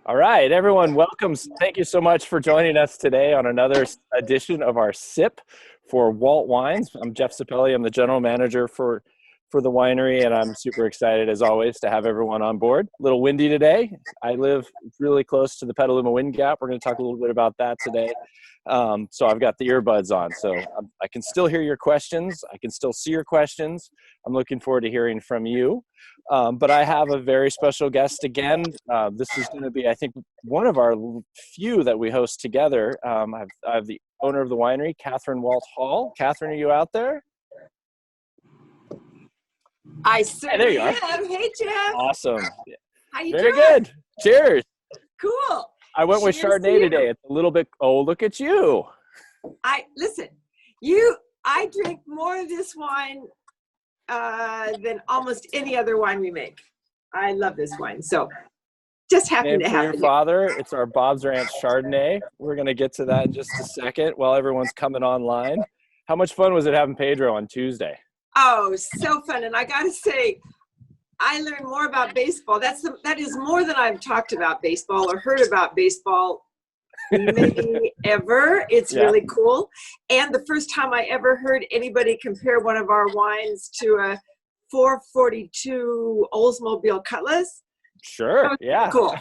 All right, everyone, welcome. Thank you so much for joining us today on another edition of our SiP for Walt Wines. I'm Jeff Sapelli. I'm the general manager for the winery, and I'm super excited, as always, to have everyone on board. A little windy today. I live really close to the Petaluma Wind Gap. We're going to talk a little bit about that today. So I've got the earbuds on, so I can still hear your questions. I can still see your questions. I'm looking forward to hearing from you. But I have a very special guest again. This is going to be, I think, one of our few that we host together. I have the owner of the winery, Kathryn Hall. Kathryn, are you out there? I certainly there you am. Hey, Jeff. Awesome. How you Very doing? good. Cheers. Cool. I went with Cheers Chardonnay today. It's a little bit, oh, look at you. Listen, I drink more of this wine than almost any other wine we make. I love this wine. So just happen Name to for have your it. father. It's our Bob's Ranch Chardonnay. We're going to get to that in just a second while everyone's coming online. How much fun was it having Pedro on Tuesday? Oh, so fun. And I got to say, I learned more about baseball. That is more than I've talked about baseball or heard about baseball maybe ever. It's really cool. And the first time I ever heard anybody compare one of our wines to a 442 Oldsmobile Cutlass. Sure. Yeah. Cool.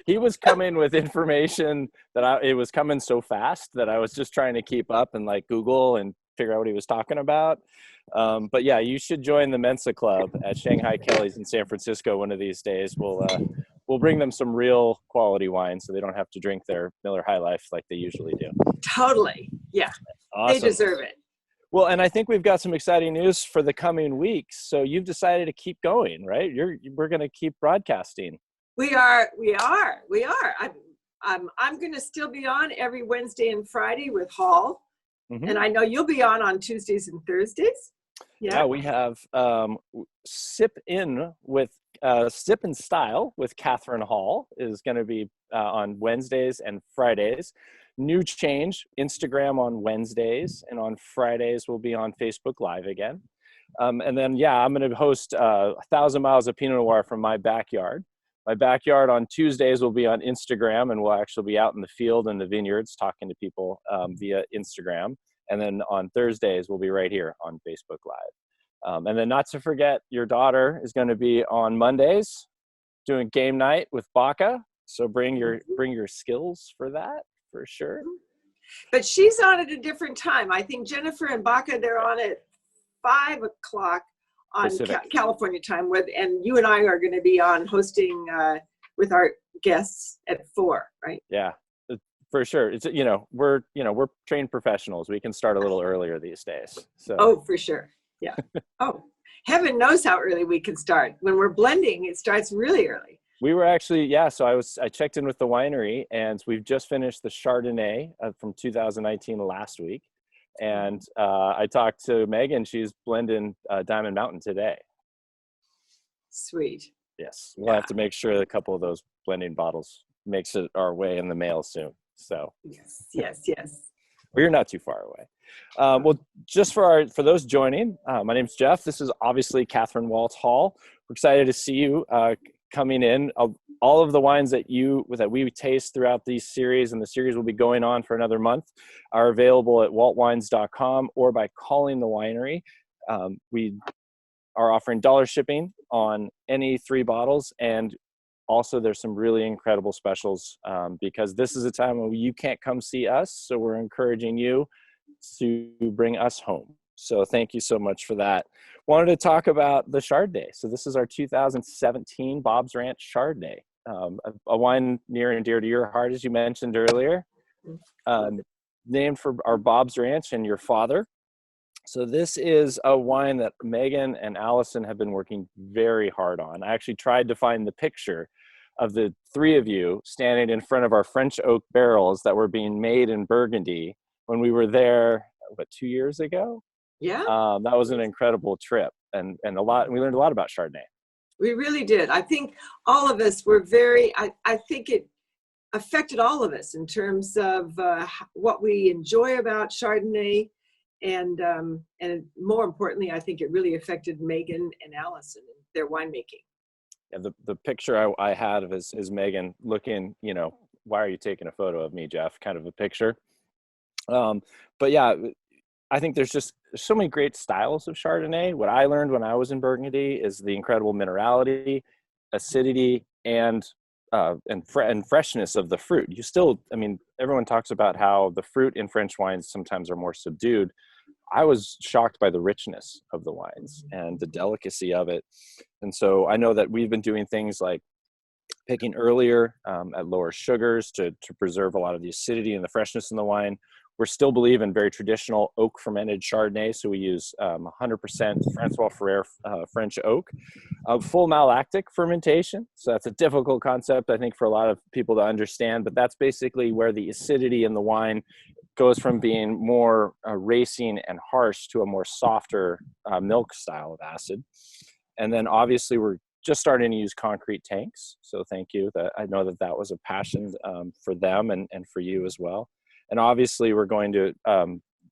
He was coming with information that it was coming so fast that I was just trying to keep up and like Google and figure out what he was talking about. But yeah, you should join the Mensa Club at Shanghai Kelly's in San Francisco one of these days. We'll bring them some real quality wine so they don't have to drink their Miller High Life like they usually do. Totally. Yeah. Awesome. They deserve it. Well, and I think we've got some exciting news for the coming weeks. So you've decided to keep going, right? We're going to keep broadcasting. We are. I'm going to still be on every Wednesday and Friday with Hall. Mm-hmm. And I know you'll be on Tuesdays and Thursdays. Yeah, we have SiP in Style with Kathryn Hall is going to be on Wednesdays and Fridays. New change, Instagram on Wednesdays, and on Fridays we'll be on Facebook Live again. And then, I'm going to host 1,000 Miles of Pinot Noir from my backyard. My backyard on Tuesdays will be on Instagram, and we'll actually be out in the field and the vineyards talking to people via Instagram. And then on Thursdays, we'll be right here on Facebook Live. And then not to forget, your daughter is going to be on Mondays doing game night with Baca. So bring your skills for that, for sure. But she's on at a different time. I think Jennifer and Baca, they're on at 5 o'clock on California time, and you and I are going to be on hosting with our guests at 4, right? Yeah. For sure. It's, we're trained professionals. We can start a little earlier these days. So. Oh, for sure. Yeah. Oh, heaven knows how early we can start. When we're blending, it starts really early. We were actually, so I checked in with the winery, and we've just finished the Chardonnay from 2019 last week. And I talked to Megan. She's blending Diamond Mountain today. Sweet. Yes. We'll have to make sure a couple of those blending bottles makes it our way in the mail soon. So yes. Well, you're not too far away. Well, just for those joining, my name's Jeff. This is obviously Kathryn Hall. We're excited to see you coming in. All of the wines that we taste throughout these series, and the series will be going on for another month, are available at waltwines.com or by calling the winery. We are offering $1 shipping on any 3 bottles, and also, there's some really incredible specials because this is a time when you can't come see us. So we're encouraging you to bring us home. So thank you so much for that. Wanted to talk about the Chardonnay. So this is our 2017 Bob's Ranch Chardonnay, a wine near and dear to your heart, as you mentioned earlier, named for our Bob's Ranch and your father. So this is a wine that Megan and Allison have been working very hard on. I actually tried to find the picture of the 3 of you standing in front of our French oak barrels that were being made in Burgundy when we were there, 2 years ago? Yeah. That was an incredible trip, and we learned a lot about Chardonnay. We really did. I think all of us were I think it affected all of us in terms of what we enjoy about Chardonnay. And more importantly, I think it really affected Megan and Allison in their winemaking. Yeah, the picture I had of is Megan looking, you know, why are you taking a photo of me, Jeff? Kind of a picture. But yeah, I think there's so many great styles of Chardonnay. What I learned when I was in Burgundy is the incredible minerality, acidity, and freshness of the fruit. You still, I mean, everyone talks about how the fruit in French wines sometimes are more subdued. I was shocked by the richness of the wines and the delicacy of it. And so I know that we've been doing things like picking earlier at lower sugars to preserve a lot of the acidity and the freshness in the wine. We're still believe in very traditional oak fermented Chardonnay. So we use 100% Francois Ferrer French oak, full malolactic fermentation. So that's a difficult concept, I think, for a lot of people to understand, but that's basically where the acidity in the wine goes from being more racing and harsh to a more softer milk style of acid. And then obviously we're just starting to use concrete tanks. So thank you. I know that was a passion for them and for you as well. And obviously we're going to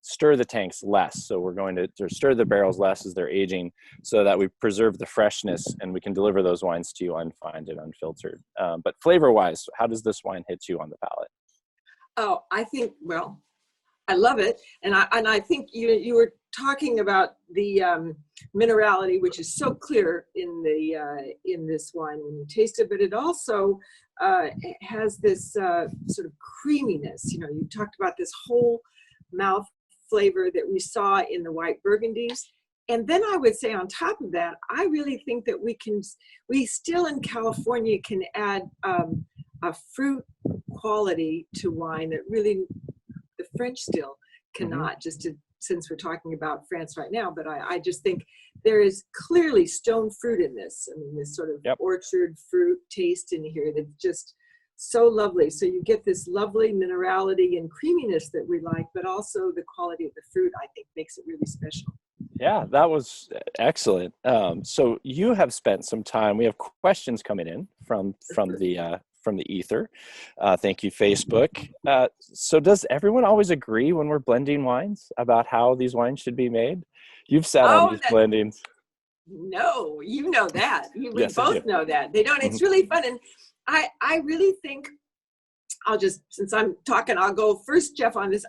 stir the tanks less. So we're going to stir the barrels less as they're aging so that we preserve the freshness and we can deliver those wines to you unfined and unfiltered. But flavor wise, how does this wine hit you on the palate? Oh, I think, well, I love it. And I think you were talking about the minerality, which is so clear in this wine when you taste it, but it also has this sort of creaminess. You know, you talked about this whole mouth flavor that we saw in the white Burgundies. And then I would say on top of that, I really think that we still in California can add a fruit quality to wine that really the French still cannot, since we're talking about France right now. But I just think there is clearly stone fruit in this. I mean, this sort of orchard fruit taste in here that's just so lovely. So you get this lovely minerality and creaminess that we like, but also the quality of the fruit, I think, makes it really special. Yeah, that was excellent. So you have spent some time. We have questions coming in from the ether. Thank you, Facebook. So does everyone always agree when we're blending wines about how these wines should be made? You've sat on these blendings. No, you know that. We Yes, both know that. They don't. It's really fun. And I really think since I'm talking, I'll go first, Jeff, on this.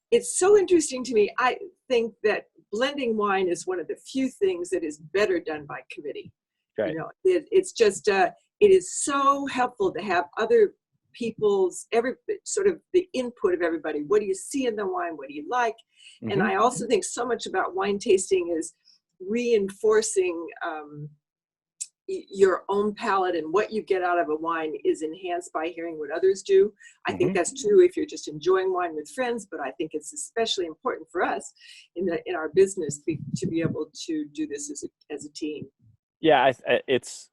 It's so interesting to me. I think that blending wine is one of the few things that is better done by committee. Right. You know, it's just, it is so helpful to have other people's, sort of the input of everybody. What do you see in the wine? What do you like? And I also think so much about wine tasting is reinforcing your own palate, and what you get out of a wine is enhanced by hearing what others do. I think that's true if you're just enjoying wine with friends, but I think it's especially important for us in our business to be able to do this as a team. Yeah, it's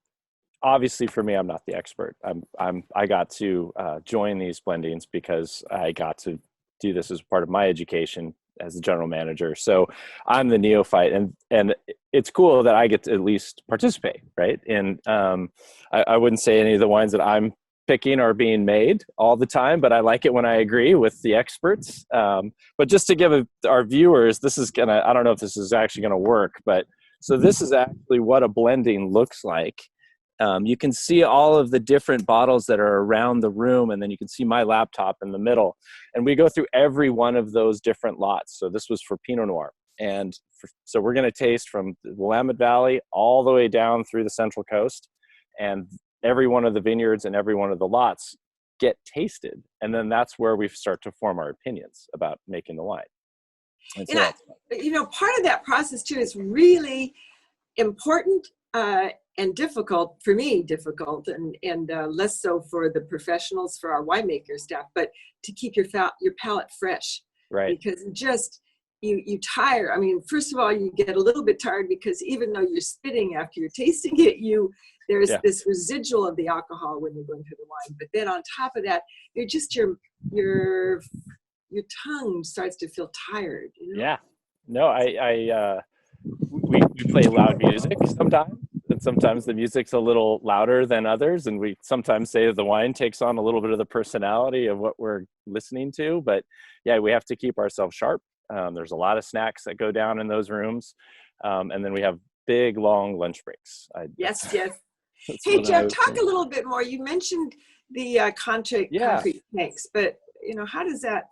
obviously for me, I'm not the expert. I got to join these blendings because I got to do this as part of my education as the general manager. So I'm the neophyte, and it's cool that I get to at least participate, right? And I wouldn't say any of the wines that I'm picking are being made all the time, but I like it when I agree with the experts. But just to give our viewers, I don't know if this is actually gonna work, but so this is actually what a blending looks like. You can see all of the different bottles that are around the room, and then you can see my laptop in the middle. And we go through every one of ththose different lots. So this was for Pinot Noir. So we're going to taste from the Willamette Valley all the way down through the Central Coast. And every one of the vineyards and every one of the lots get tasted. And then that's where we start to form our opinions about making the wine. And so part of that process too is really important and difficult for me, and less so for the professionals, for our winemaker staff, but to keep your palate fresh, right? Because just you tire. I mean, first of all, you get a little bit tired because even though you're spitting after you're tasting it, there's this residual of the alcohol when you're going through the wine. But then on top of that, you're just your tongue starts to feel tired. You know? Yeah. No, we play loud music sometimes, and sometimes the music's a little louder than others, and we sometimes say the wine takes on a little bit of the personality of what we're listening to. But yeah, we have to keep ourselves sharp. There's a lot of snacks that go down in those rooms, and then we have big long lunch breaks. Yes. That's Hey, what I Jeff, was talk thinking. a little bit more. You mentioned the Yeah, concrete tanks, but how does that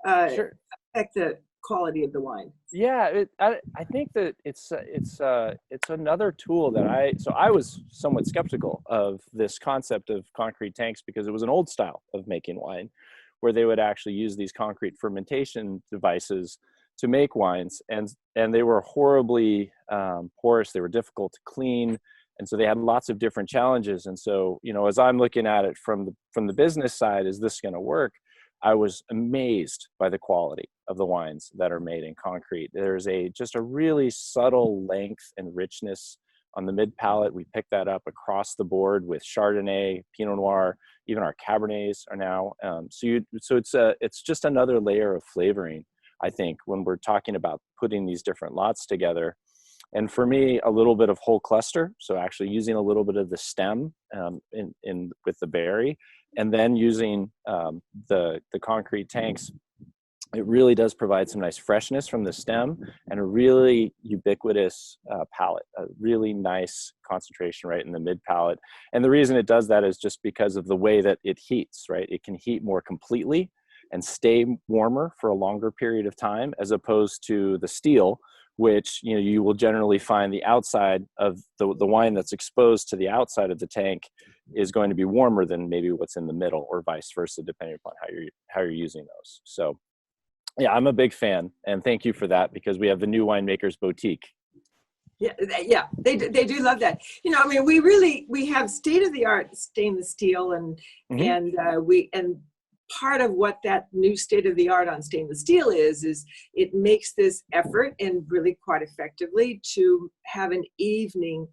uh, sure. affect the quality of the wine? Yeah, I think that it's another tool that I was somewhat skeptical of this concept of concrete tanks because it was an old style of making wine, where they would actually use these concrete fermentation devices to make wines, and they were horribly porous. They were difficult to clean, and so they had lots of different challenges. And so, as I'm looking at it from the business side, is this going to work? I was amazed by the quality of the wines that are made in concrete. There's just a really subtle length and richness on the mid palate. We pick that up across the board with Chardonnay, Pinot Noir, even our Cabernets are now. So it's just another layer of flavoring, I think, when we're talking about putting these different lots together. And for me, a little bit of whole cluster, so actually using a little bit of the stem in with the berry, and then using the concrete tanks, it really does provide some nice freshness from the stem and a really ubiquitous palate, a really nice concentration right in the mid palate. And the reason it does that is just because of the way that it heats, right? It can heat more completely and stay warmer for a longer period of time, as opposed to the steel, which you will generally find the outside of the wine that's exposed to the outside of the tank is going to be warmer than maybe what's in the middle, or vice versa, depending upon how you're using those. So yeah, I'm a big fan, and thank you for that, because we have the New Winemakers Boutique. Yeah, they do love that. I mean, we have state of the art stainless steel, and Mm-hmm. part of what that new state of the art on stainless steel is it makes this effort, and really quite effectively, to have an evening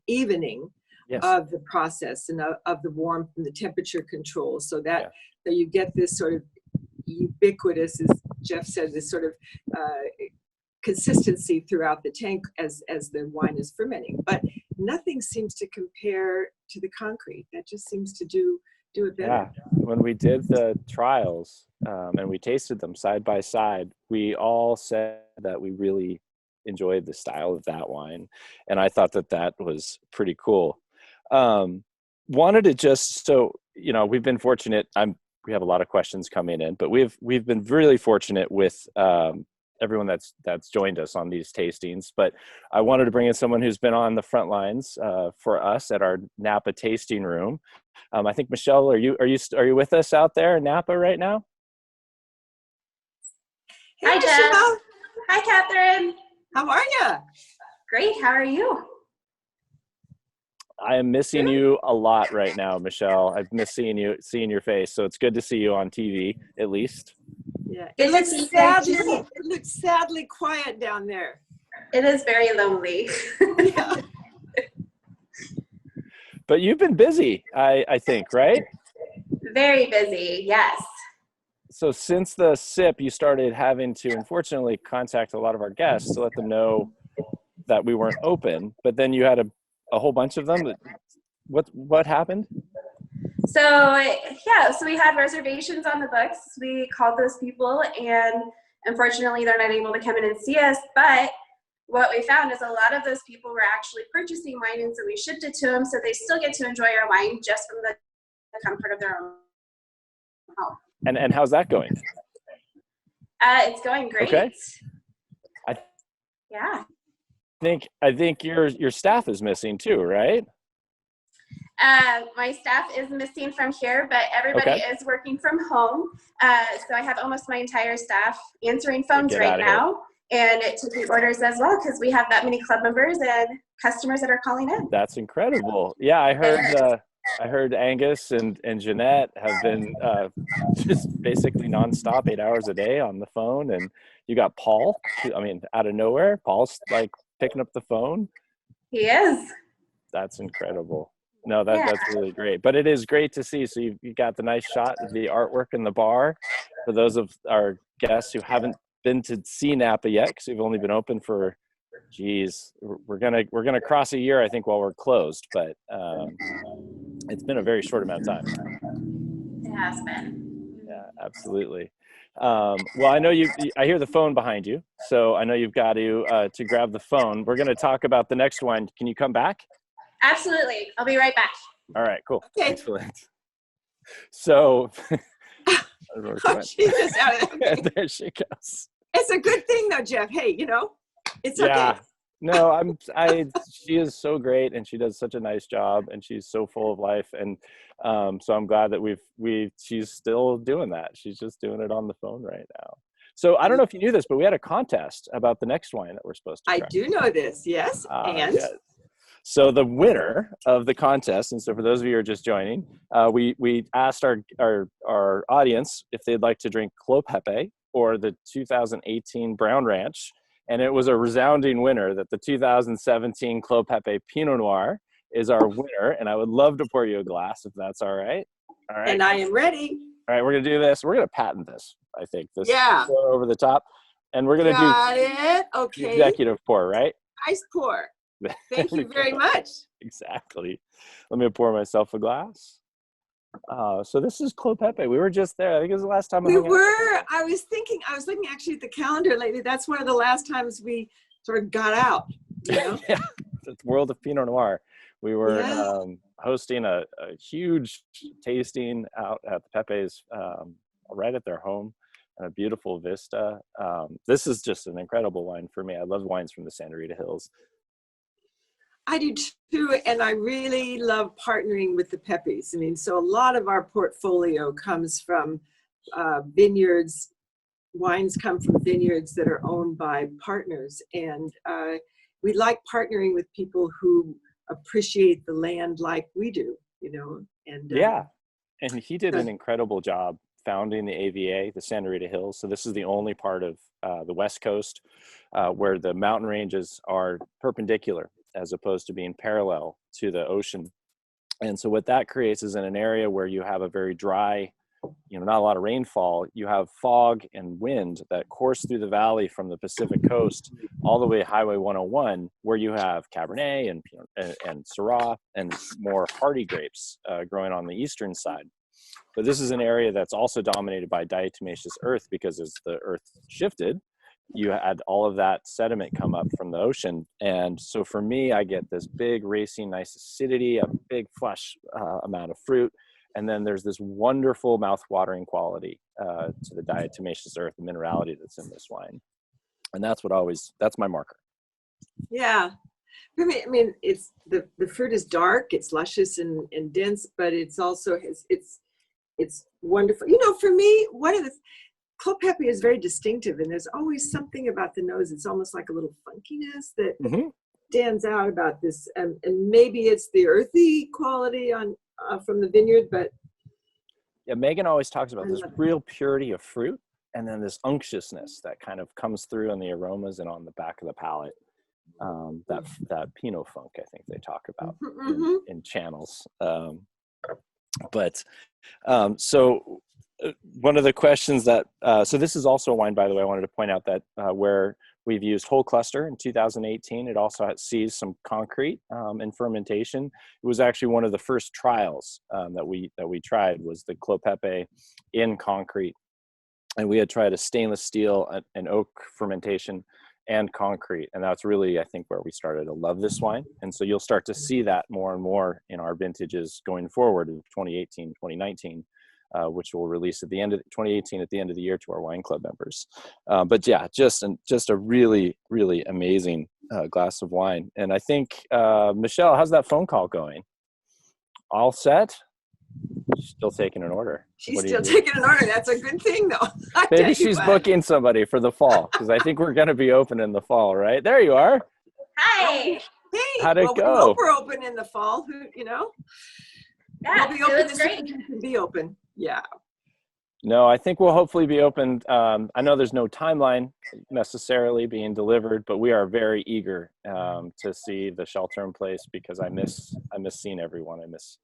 Yes. of the process and of the warmth and the temperature control, so that Yeah. so you get this sort of ubiquitous, as Jeff said, this sort of consistency throughout the tank as the wine is fermenting. But nothing seems to compare to the concrete. That just seems to do it better. Yeah. When we did the trials and we tasted them side by side, we all said that we really enjoyed the style of that wine, and I thought that was pretty cool. Wanted to just, so we've been fortunate. We have a lot of questions coming in, but we've been really fortunate with everyone that's joined us on these tastings. But I wanted to bring in someone who's been on the front lines for us at our Napa tasting room. I think Michelle, are you with us out there in Napa right now? Hey, Hi, Michelle. Jeff. Hi, Kathryn. How are you? Great. How are you? I am missing you a lot right now, Michelle. I've missed seeing your face. So it's good to see you on TV, at least. Yeah. Good to see you guys too. It looks sadly quiet down there. It is very lonely. Yeah. But you've been busy, I think, right? Very busy, yes. So since the SiP, you started having to, unfortunately, contact a lot of our guests to let them know that we weren't open. But then you had a whole bunch of them. What happened? So we had reservations on the books. We called those people, and unfortunately, they're not able to come in and see us. But what we found is a lot of those people were actually purchasing wine, and so we shipped it to them, so they still get to enjoy our wine just from the comfort of their own home. And how's that going? It's going great. Okay. Yeah. I think your staff is missing too, right? My staff is missing from here, but everybody is working from home. So I have almost my entire staff answering phones right now and taking orders as well, because we have that many club members and customers that are calling in. That's incredible. Yeah, I heard Angus and Jeanette have been just basically nonstop, 8 hours a day on the phone. And you got Paul, I mean, out of nowhere, Paul's like picking up the phone. He is. That's incredible. No, that's really great. But it is great to see. So you got the nice shot of the artwork in the bar. For those of our guests who haven't been to see Napa yet, because we've only been open for, we're gonna cross a year, I think, while we're closed. But it's been a very short amount of time. It has been. Yeah, absolutely. Well, I know I hear the phone behind you, so I know you've got to grab the phone. We're going to talk about the next one. Can you come back? Absolutely. I'll be right back. All right, cool. Okay. Excellent. So, Oh, she's just out of there. there she goes. It's a good thing though, Jeff. Hey, you know, it's Yeah. okay. No, she is so great, and she does such a nice job, and she's so full of life. And so I'm glad that she's still doing that. She's just doing it on the phone right now. So I don't know if you knew this, but we had a contest about the next wine that we're supposed to try. I do know this, yes. And yeah. So the winner of the contest, and so for those of you who are just joining, we asked our audience if they'd like to drink Clos Pepe or the 2018 Brown Ranch, and it was a resounding winner that the 2017 Clos Pepe Pinot Noir is our winner, and I would love to pour you a glass if that's all right. All right. And I am ready. All right, we're gonna do this. We're gonna patent this. I think this. Yeah. Pour over the top, and we're gonna Got do it. Okay. executive pour, right? Nice pour. Thank you very much. Exactly. Let me pour myself a glass. So this is Clos Pepe. We were just there. I think it was the last time We were. I was looking actually at the calendar lately. That's one of the last times we sort of got out. You know? Yeah, the world of Pinot Noir. We were Yeah. hosting a huge tasting out at the Pepe's, right at their home, and a beautiful vista. This is just an incredible wine for me. I love wines from the Santa Rita Hills. I do too, and I really love partnering with the Pepes. I mean, so a lot of our portfolio comes from vineyards. Wines come from vineyards that are owned by partners, and we like partnering with people who appreciate the land like we do, you know. And yeah, and he did an incredible job founding the AVA, the Santa Rita Hills. So this is the only part of the West Coast where the mountain ranges are perpendicular as opposed to being parallel to the ocean. And so what that creates is in an area where you have a very dry, you know, not a lot of rainfall, you have fog and wind that course through the valley from the Pacific coast all the way Highway 101, where you have Cabernet and Syrah and more hardy grapes growing on the eastern side. But this is an area that's also dominated by diatomaceous earth, because as the earth shifted, you had all of that sediment come up from the ocean. And so for me, I get this big racing, nice acidity, a big flush amount of fruit. And then there's this wonderful mouth-watering quality to the diatomaceous earth, the minerality that's in this wine. And that's my marker. yeah, for me, I mean, it's the fruit is dark, it's luscious and dense, but it's also it's wonderful. You know, for me, Clos Pepe is very distinctive, and there's always something about the nose. It's almost like a little funkiness that stands out about this, and maybe it's the earthy quality from the vineyard, but yeah, Megan always talks about this real purity of fruit, and then this unctuousness that kind of comes through in the aromas and on the back of the palate. That Pinot funk, I think they talk about in channels. So one of the questions that, so this is also a wine, by the way, I wanted to point out that where we've used whole cluster in 2018, it also sees some concrete in fermentation. It was actually one of the first trials that we tried was the Clos Pepe in concrete. And we had tried a stainless steel and oak fermentation and concrete. And that's really, I think, where we started to love this wine. And so you'll start to see that more and more in our vintages going forward in 2018, 2019. Which we'll release at the end of 2018 at the end of the year to our wine club members. But yeah, just a really, really amazing glass of wine. And I think, Michelle, how's that phone call going? All set? She's still taking an order. She's still taking an order. That's a good thing, though. Maybe she's booking somebody for the fall, because I think we're going to be open in the fall, right? There you are. Hi. Hey, how'd it go? We hope we're open in the fall. You know? Yeah, we'll be open it was great. To be open. Yeah. No, I think we'll hopefully be open. I know there's no timeline necessarily being delivered, but we are very eager to see the shelter in place, because I miss seeing everyone. I miss,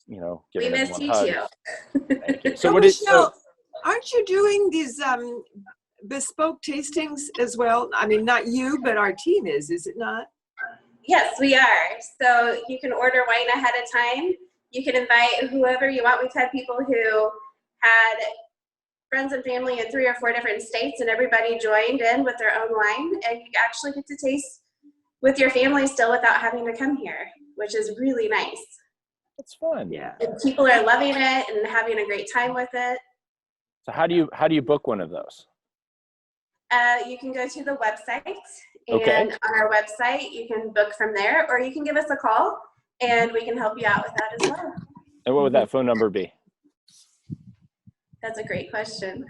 giving we missed everyone you hugs. too. Thank you. So Michelle, aren't you doing these bespoke tastings as well? I mean, not you, but our team is it not? Yes, we are. So you can order wine ahead of time. You can invite whoever you want. We've had people who had friends and family in 3 or 4 different states, and everybody joined in with their own wine, and you actually get to taste with your family still without having to come here, which is really nice. That's fun. Yeah. And people are loving it and having a great time with it. So how do you book one of those? You can go to the website, Okay. and on our website, you can book from there, or you can give us a call, and we can help you out with that as well. And what would that phone number be? That's a great question.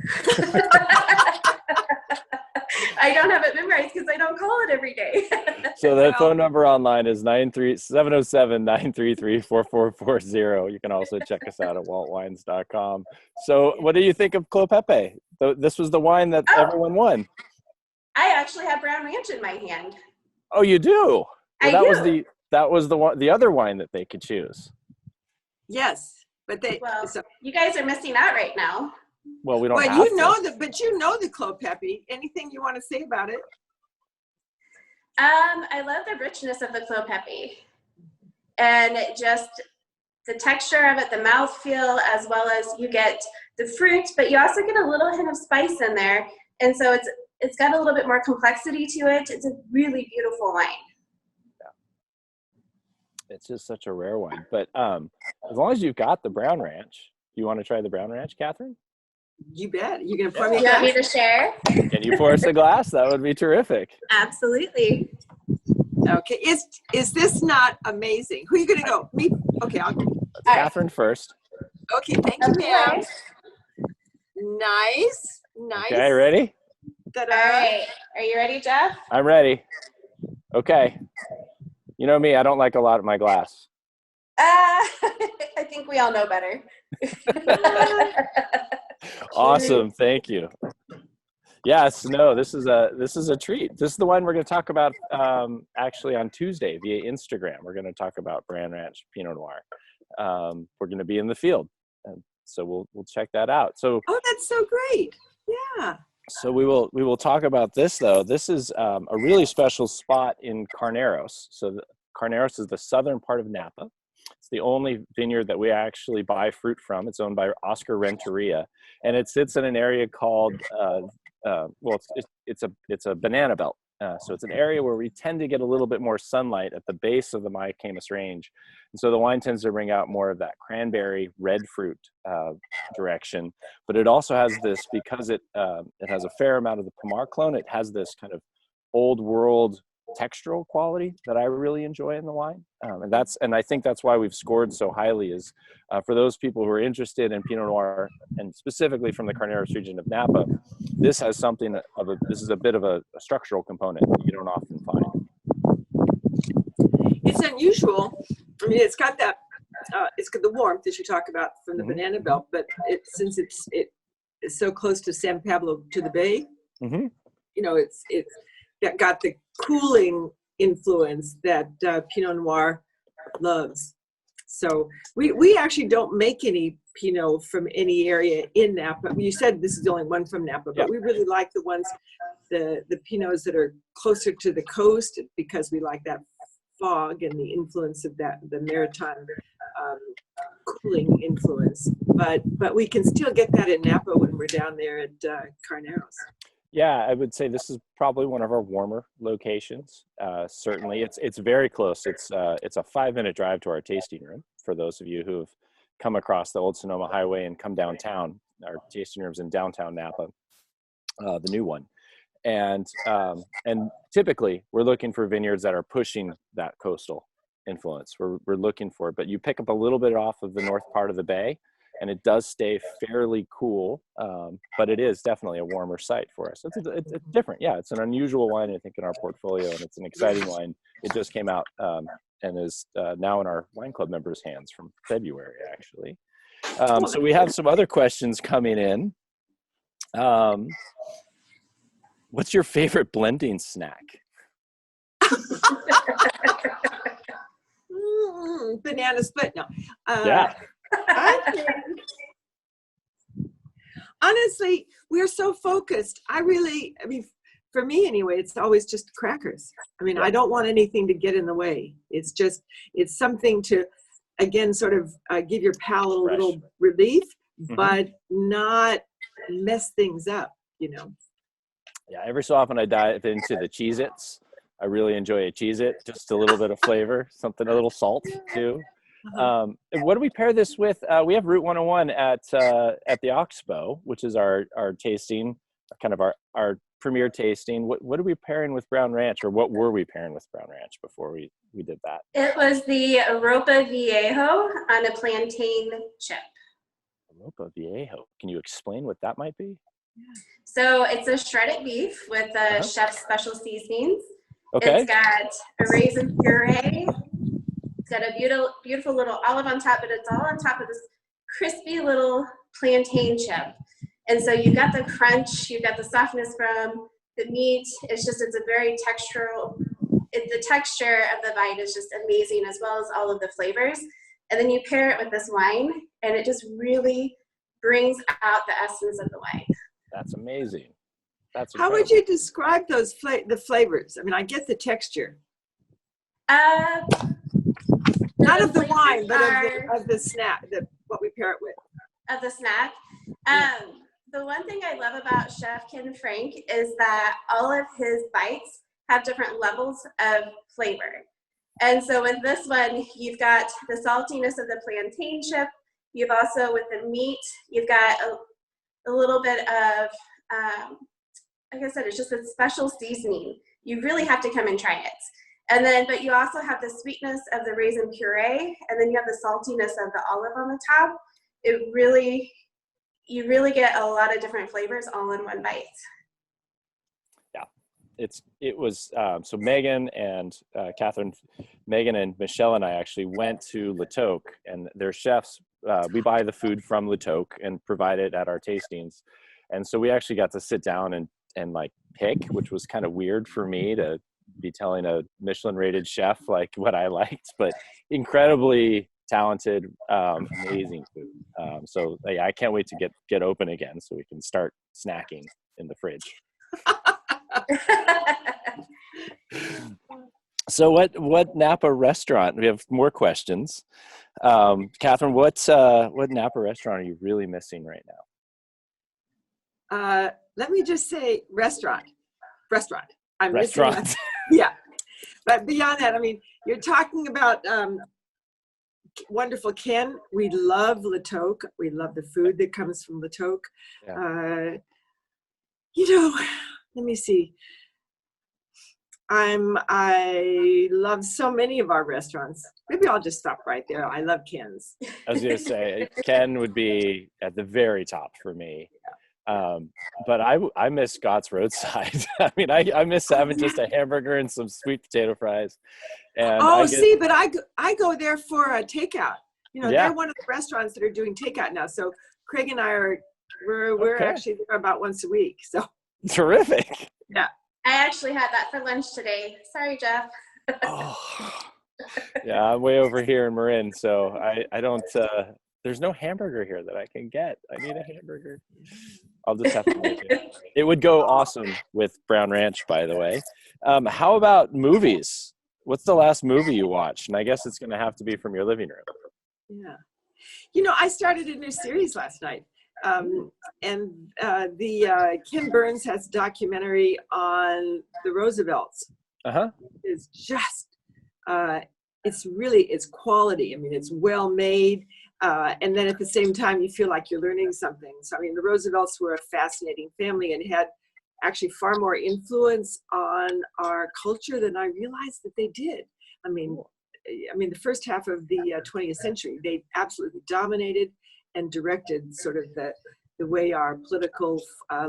I don't have it memorized because I don't call it every day. So the phone number online is 707-933-4440. You can also check us out at waltwines.com. So what do you think of Clos Pepe? This was the wine that everyone won. I actually have Brown Ranch in my hand. Oh, you do? Well, that was the other wine that they could choose. Yes, but you guys are missing out right now. Well, we don't have but you know the Clos Pepe. Anything you want to say about it? I love the richness of the Clos Pepe, and just the texture of it, the mouthfeel, as well as you get the fruit, but you also get a little hint of spice in there, and so it's got a little bit more complexity to it. It's a really beautiful wine. Yeah. It's just such a rare wine, but as long as you've got the Brown Ranch, you want to try the Brown Ranch, Kathryn? You bet. You're gonna pour me a You want glass? me to share? Can you pour us a glass? That would be terrific. Absolutely. Okay. Is this not amazing? Who are you gonna go? Me? Okay, I'll go. Kathryn first. Okay, thank you, ma'am. Nice. Okay, ready? Ta-da. All right. Are you ready, Jeff? I'm ready. Okay. You know me, I don't like a lot of my glass. I think we all know better. Awesome. Thank you. Yes, no, this is a treat. This is the one we're going to talk about actually on Tuesday via Instagram. We're going to talk about Brown Ranch Pinot Noir. We're going to be in the field, and so we'll check that out. So that's so great. Yeah. So we will talk about this though. This is a really special spot in Carneros. So Carneros is the southern part of Napa. It's the only vineyard that we actually buy fruit from. It's owned by Oscar Renteria, and it sits in an area called it's a banana belt. So it's an area where we tend to get a little bit more sunlight at the base of the Mayacamas Range, and so the wine tends to bring out more of that cranberry red fruit direction. But it also has this, because it has a fair amount of the Pomar clone. It has this kind of old world textural quality that I really enjoy in the wine, and I think that's why we've scored so highly. Is for those people who are interested in Pinot Noir, and specifically from the Carneros region of Napa, this has something of this is a bit of a structural component that you don't often find. It's unusual. I mean, it's got that it's got the warmth that you talk about from the banana belt, but since it's so close to San Pablo, to the bay, you know, it's got the cooling influence that Pinot Noir loves. So we actually don't make any Pinot from any area in Napa. You said this is the only one from Napa, but we really like the ones, the Pinots that are closer to the coast, because we like that fog and the influence of that, the maritime cooling influence. But we can still get that in Napa when we're down there at Carneros. Yeah, I would say this is probably one of our warmer locations. Certainly, it's very close. It's a 5-minute drive to our tasting room. For those of you who have come across the old Sonoma Highway and come downtown, our tasting room's in downtown Napa, the new one. And typically, we're looking for vineyards that are pushing that coastal influence. We're looking for it, but you pick up a little bit off of the north part of the bay, and it does stay fairly cool, but it is definitely a warmer site for us. It's different. Yeah, it's an unusual wine, I think, in our portfolio, and it's an exciting wine. It just came out and is now in our wine club members' hands from February, actually. So we have some other questions coming in. What's your favorite blending snack? Banana split. No. Yeah. I think, honestly, we're so focused. I mean, for me anyway, it's always just crackers. I mean, I don't want anything to get in the way. It's something to, again, sort of give your palate a little relief, but not mess things up, you know. Yeah, every so often I dive into the Cheez-Its. I really enjoy a Cheez-It, just a little bit of flavor, something, a little salt too. And what do we pair this with? We have Route 101 at the Oxbow, which is our tasting, kind of our premier tasting. What are we pairing with Brown Ranch, or what were we pairing with Brown Ranch before we did that? It was the Ropa Viejo on a plantain chip. Ropa Viejo. Can you explain what that might be? So it's a shredded beef with the chef's special seasonings. Okay. It's got a raisin puree. It's got a beautiful little olive on top, but it's all on top of this crispy little plantain chip. And so you've got the crunch, you've got the softness from the meat. It's a very textural. The texture of the bite is just amazing, as well as all of the flavors. And then you pair it with this wine, and it just really brings out the essence of the wine. That's amazing. That's How would you describe those the flavors? I mean, I get the texture. Not of the wine, but of the snack, what we pair it with. Of the snack. The one thing I love about Chef Ken Frank is that all of his bites have different levels of flavor. And so with this one, you've got the saltiness of the plantain chip. You've also, with the meat, you've got a little bit of, like I said, it's just a special seasoning. You really have to come and try it. And then, but you also have the sweetness of the raisin puree, and then you have the saltiness of the olive on the top. You really get a lot of different flavors all in one bite. Yeah, it was so Megan and Megan and Michelle and I actually went to Le Toque, and their chefs. We buy the food from Le Toque and provide it at our tastings, and so we actually got to sit down and like pick, which was kind of weird for me to be telling a Michelin rated chef like what I liked, but incredibly talented, amazing food. So yeah, I can't wait to get open again so we can start snacking in the fridge. So what Napa restaurant? We have more questions. Kathryn, what Napa restaurant are you really missing right now? Let me just say restaurant. I'm restaurant. Missing yeah. But beyond that, I mean, you're talking about wonderful Ken. We love Le Toque. We love the food that comes from Le Toque. Yeah. Let me see. I love so many of our restaurants. Maybe I'll just stop right there. I love Ken's. I was going to say Ken would be at the very top for me. But I miss Scott's Roadside. I mean, I miss having just a hamburger and some sweet potato fries. And but I go there for a takeout. They're one of the restaurants that are doing takeout now. So Craig and I we're actually there about once a week. So terrific. Yeah. I actually had that for lunch today. Sorry, Jeff. Yeah, I'm way over here in Marin, so I don't. There's no hamburger here that I can get. I need a hamburger. I'll just have to make it. It would go awesome with Brown Ranch, by the way. How about movies? What's the last movie you watched? And I guess it's going to have to be from your living room. Yeah. I started a new series last night. And Ken Burns has a documentary on the Roosevelts. It's just, it's quality. I mean, it's well made. And then at the same time, you feel like you're learning something. So, I mean, the Roosevelts were a fascinating family and had actually far more influence on our culture than I realized that they did. I mean, the first half of the 20th century, they absolutely dominated and directed sort of the way our political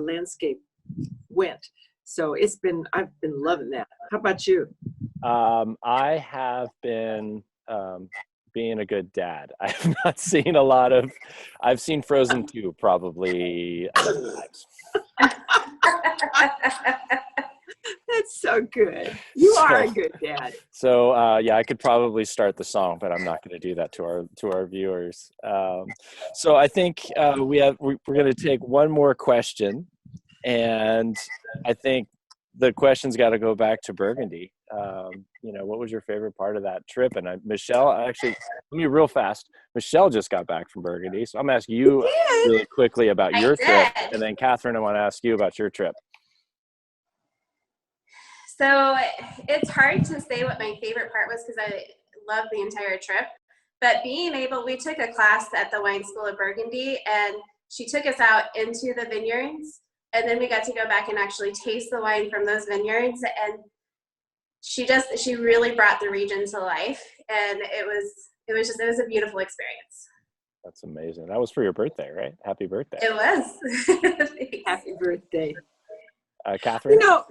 landscape went. So I've been loving that. How about you? I have been being a good dad. I have not seen I've seen Frozen 2 probably 100 times. That's so good. You are a good dad. So I could probably start the song, but I'm not going to do that to our viewers. So I think we're going to take one more question, and I think the question's got to go back to Burgundy. What was your favorite part of that trip? And Michelle, actually, let me real fast. Michelle just got back from Burgundy, so I'm going to ask you really quickly about your trip, and then Kathryn, I want to ask you about your trip. So it's hard to say what my favorite part was because I loved the entire trip. But we took a class at the Wine School of Burgundy, and she took us out into the vineyards, and then we got to go back and actually taste the wine from those vineyards. And she really brought the region to life, and it was a beautiful experience. That's amazing. That was for your birthday, right? Happy birthday. It was. Happy birthday. Kathryn? You know,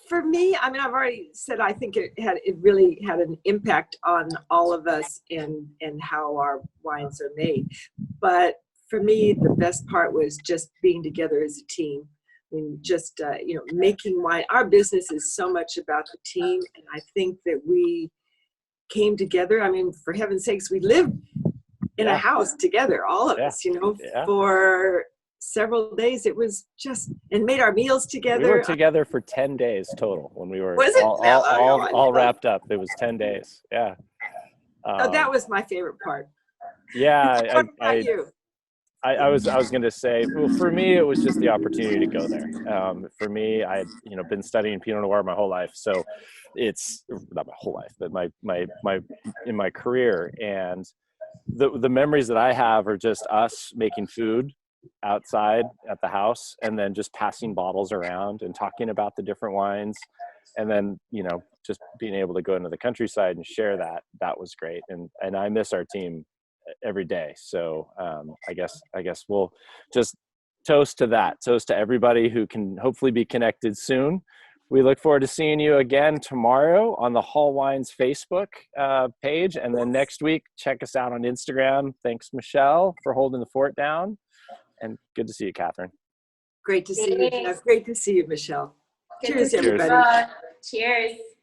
for me, I mean, I've already said I think it really had an impact on all of us and how our wines are made. But for me, the best part was just being together as a team. I mean, just, making wine. Our business is so much about the team. And I think that we came together. I mean, for heaven's sakes, we lived in a house together, all of us, for several days. It was just, and made our meals together. We were together for 10 days total when we were all wrapped up. It was 10 days. Yeah. That was my favorite part. Yeah. What about you? I was going to say, well, for me, it was just the opportunity to go there. For me, I had, been studying Pinot Noir my whole life. So it's not my whole life, but in my career. And the memories that I have are just us making food outside at the house, and then just passing bottles around and talking about the different wines. And then, just being able to go into the countryside and share that was great. And I miss our team every day. So I guess we'll just toast to that. Toast to everybody who can hopefully be connected soon. We look forward to seeing you again tomorrow on the Hall Wines Facebook page. And then next week, check us out on Instagram. Thanks, Michelle, for holding the fort down. And good to see you, Kathryn. Great to see you, Jeff. Great to see you, Michelle. Good Cheers, to see you. everybody. Cheers.